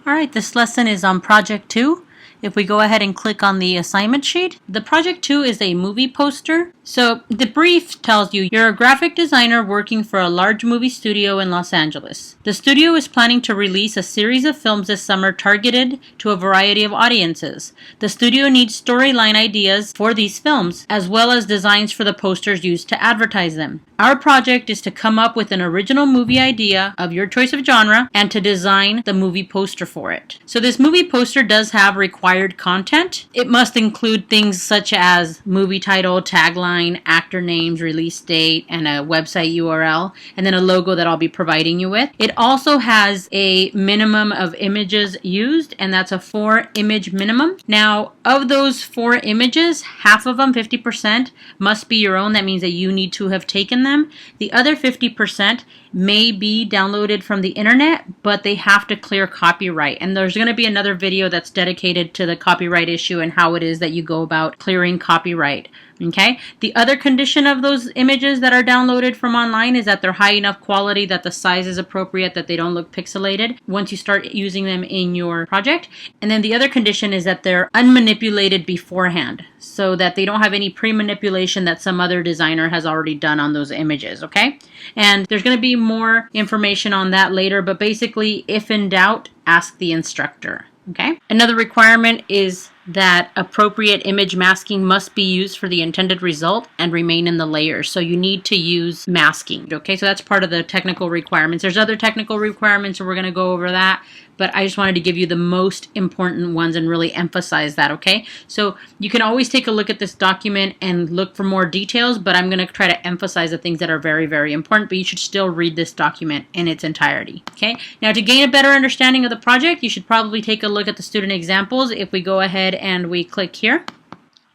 Alright, this lesson is on Project 2. If we go ahead and click on the assignment sheet, the Project 2 is a movie poster. So the brief tells you you're a graphic designer working for a large movie studio in Los Angeles. The studio is planning to release a series of films this summer targeted to a variety of audiences. The studio needs storyline ideas for these films, as well as designs for the posters used to advertise them. Our project is to come up with an original movie idea of your choice of genre and to design the movie poster for it. So this movie poster does have required content. It must include things such as movie title, tagline, actor names, release date, and a website URL, and then a logo that I'll be providing you with. It also has a minimum of images used, and that's a 4-image minimum. Now, of those 4 images, half of them, 50%, must be your own. That means that you need to have taken them. The other 50% may be downloaded from the internet, but they have to clear copyright. And there's going to be another video that's dedicated to the copyright issue and how it is that you go about clearing copyright. Okay. The other condition of those images that are downloaded from online is that they're high enough quality, that the size is appropriate, that they don't look pixelated once you start using them in your project. And then the other condition is that they're unmanipulated beforehand, so that they don't have any pre-manipulation that some other designer has already done on those images. Okay. And there's going to be more information on that later, but basically, if in doubt, ask the instructor. Okay. Another requirement is that appropriate image masking must be used for the intended result and remain in the layers. So you need to use masking. Okay, so that's part of the technical requirements. There's other technical requirements, and we're going to go over that, but I just wanted to give you the most important ones and really emphasize that, okay? So you can always take a look at this document and look for more details, but I'm going to try to emphasize the things that are very, very important, but you should still read this document in its entirety, okay? Now, to gain a better understanding of the project, you should probably take a look at the student examples. If we go ahead and we click here,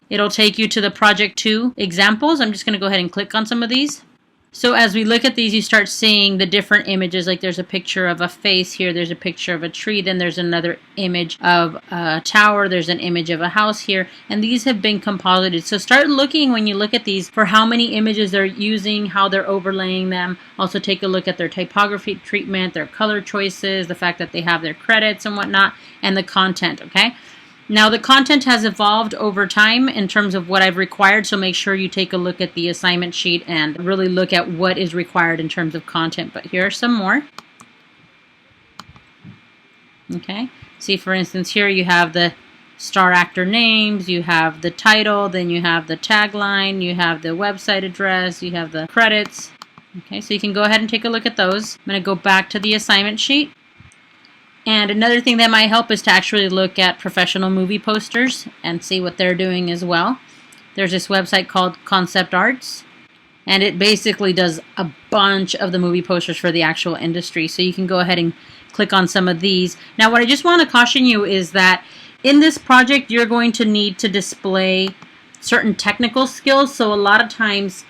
it'll take you to the Project 2 examples. I'm just going to go ahead and click on some of these. So as we look at these, you start seeing the different images. Like there's a picture of a face here, there's a picture of a tree, then there's another image of a tower, there's an image of a house here, and these have been composited. So start looking when you look at these for how many images they're using, how they're overlaying them. Also take a look at their typography treatment, their color choices, the fact that they have their credits and whatnot, and the content, okay? Now, the content has evolved over time in terms of what I've required, so make sure you take a look at the assignment sheet and really look at what is required in terms of content. But here are some more. Okay, see, for instance, here you have the star actor names, you have the title, then you have the tagline, you have the website address, you have the credits. Okay, so you can go ahead and take a look at those. I'm going to go back to the assignment sheet. And another thing that might help is to actually look at professional movie posters and see what they're doing as well. There's this website called Concept Arts, and it basically does a bunch of the movie posters for the actual industry. So you can go ahead and click on some of these. Now, what I just want to caution you is that in this project, you're going to need to display certain technical skills. So a lot of times,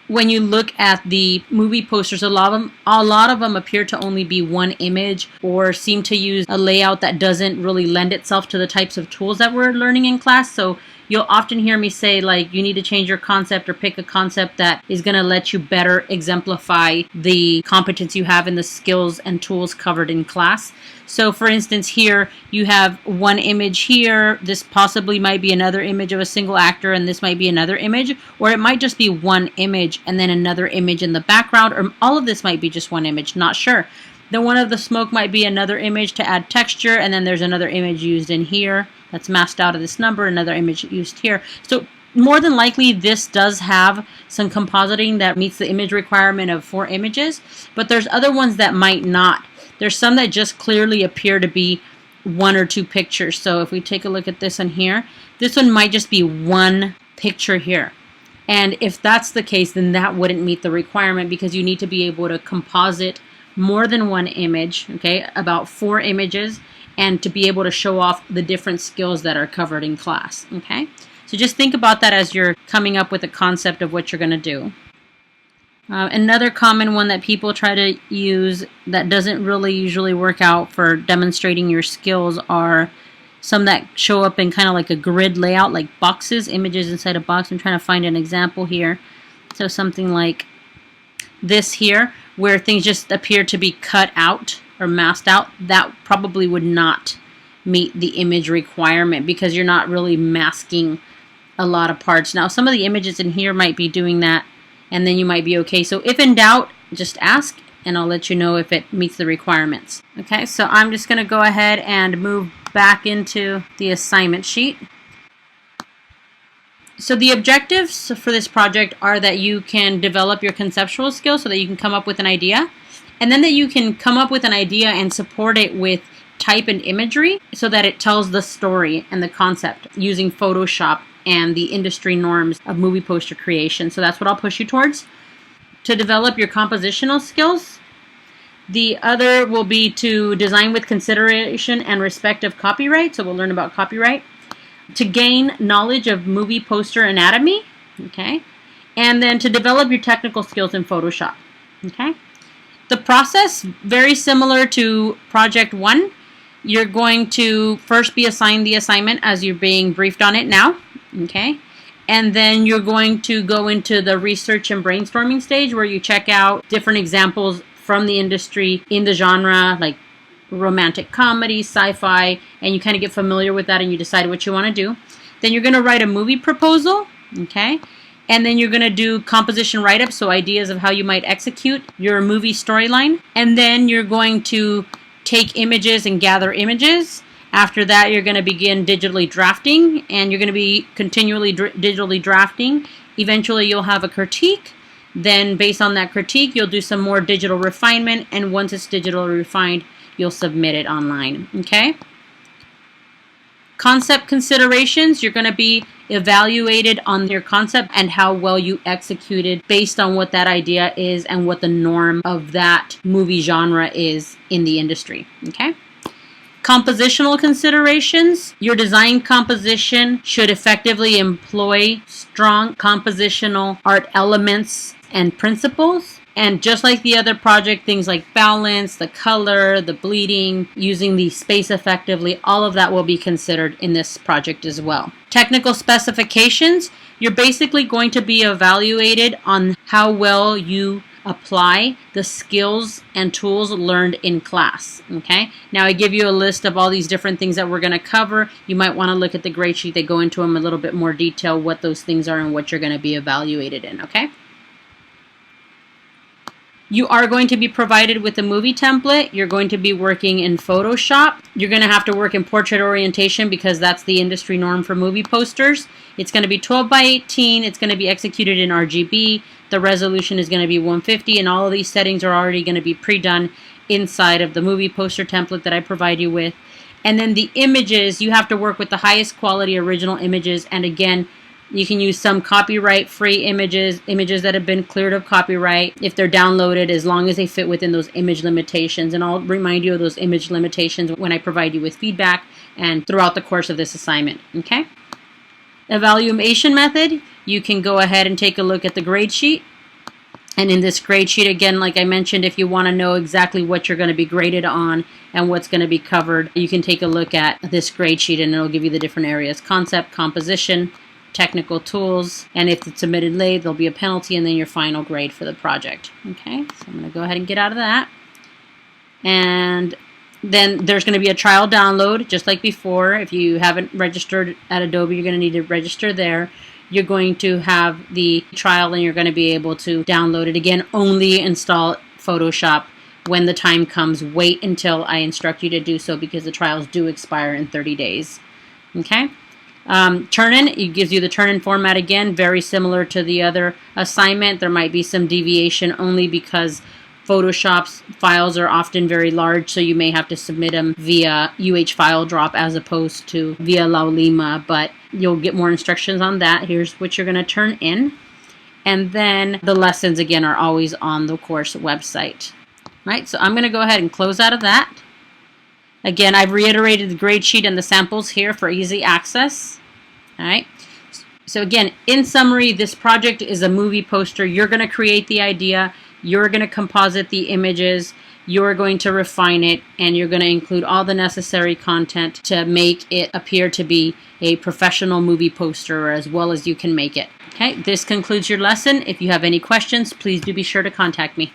when you look at the movie posters, a lot of them appear to only be one image or seem to use a layout that doesn't really lend itself to the types of tools that we're learning in class. So you'll often hear me say, like, you need to change your concept or pick a concept that is going to let you better exemplify the competence you have in the skills and tools covered in class. So for instance, here you have one image here. This possibly might be another image of a single actor, and this might be another image, or it might just be one image and then another image in the background, or all of this might be just one image, not sure. Then one of the smoke might be another image to add texture, and then there's another image used in here that's masked out of this number, another image used here. So more than likely, this does have some compositing that meets the image requirement of 4 images, but there's other ones that might not. There's some that just clearly appear to be 1 or 2 pictures. So if we take a look at this one here, this one might just be one picture here. And if that's the case, then that wouldn't meet the requirement, because you need to be able to composite more than one image, okay, about 4 images, and to be able to show off the different skills that are covered in class, okay? So just think about that as you're coming up with a concept of what you're going to do. Another common one that people try to use that doesn't really usually work out for demonstrating your skills are some that show up in kind of like a grid layout, like boxes, images inside a box. I'm trying to find an example here. So something like this here, where things just appear to be cut out or masked out, that probably would not meet the image requirement because you're not really masking a lot of parts. Now, some of the images in here might be doing that, and then you might be okay. So if in doubt, just ask, and I'll let you know if it meets the requirements. Okay, so I'm just going to go ahead and move back into the assignment sheet. So the objectives for this project are that you can develop your conceptual skills so that you can come up with an idea, and then that you can come up with an idea and support it with type and imagery so that it tells the story and the concept using Photoshop and the industry norms of movie poster creation. So that's what I'll push you towards. To develop your compositional skills, the other will be to design with consideration and respect of copyright. So we'll learn about copyright. To gain knowledge of movie poster anatomy, okay? And then to develop your technical skills in Photoshop, okay? The process, very similar to Project 1. You're going to first be assigned the assignment as you're being briefed on it now, okay? And then you're going to go into the research and brainstorming stage where you check out different examples from the industry in the genre, like romantic comedy, sci-fi, and you kind of get familiar with that and you decide what you want to do. Then you're going to write a movie proposal, okay? And then you're going to do composition write-up, so ideas of how you might execute your movie storyline. And then you're going to take images and gather images. After that, you're going to begin digitally drafting, and you're going to be continually digitally drafting. Eventually, you'll have a critique. Then, based on that critique, you'll do some more digital refinement, and once it's digitally refined, you'll submit it online, okay? Concept considerations, you're going to be evaluated on your concept and how well you executed based on what that idea is and what the norm of that movie genre is in the industry, okay? Compositional considerations, your design composition should effectively employ strong compositional art elements and principles. And just like the other project, things like balance, the color, the bleeding, using the space effectively, all of that will be considered in this project as well. Technical specifications, you're basically going to be evaluated on how well you apply the skills and tools learned in class, okay? Now I give you a list of all these different things that we're going to cover. You might want to look at the grade sheet. They go into them a little bit more detail, what those things are and what you're going to be evaluated in, okay? You are going to be provided with a movie template. You're going to be working in Photoshop. You're going to have to work in portrait orientation because that's the industry norm for movie posters. It's going to be 12 by 18. It's going to be executed in RGB. The resolution is going to be 150, and all of these settings are already going to be pre-done inside of the movie poster template that I provide you with. And then the images, you have to work with the highest quality original images, and again, you can use some copyright-free images that have been cleared of copyright if they're downloaded, as long as they fit within those image limitations. And I'll remind you of those image limitations when I provide you with feedback and throughout the course of this assignment, okay? Evaluation method, you can go ahead and take a look at the grade sheet. And in this grade sheet, again, like I mentioned, if you want to know exactly what you're going to be graded on and what's going to be covered, you can take a look at this grade sheet and it'll give you the different areas: concept, composition, technical tools, and if it's submitted late, there'll be a penalty, and then your final grade for the project. Okay, so I'm going to go ahead and get out of that. And then there's going to be a trial download, just like before. If you haven't registered at Adobe, you're going to need to register there. You're going to have the trial, and you're going to be able to download it. Again, only install Photoshop when the time comes. Wait until I instruct you to do so because the trials do expire in 30 days. Okay? Turn-in, it gives you the turn-in format again, very similar to the other assignment. There might be some deviation only because Photoshop's files are often very large, so you may have to submit them via UH file drop as opposed to via Laulima, but you'll get more instructions on that. Here's what you're going to turn in. And then the lessons, again, are always on the course website. Right, so I'm going to go ahead and close out of that. Again, I've reiterated the grade sheet and the samples here for easy access. All right. So again, in summary, this project is a movie poster. You're going to create the idea. You're going to composite the images. You're going to refine it, and you're going to include all the necessary content to make it appear to be a professional movie poster, or as well as you can make it. Okay, this concludes your lesson. If you have any questions, please do be sure to contact me.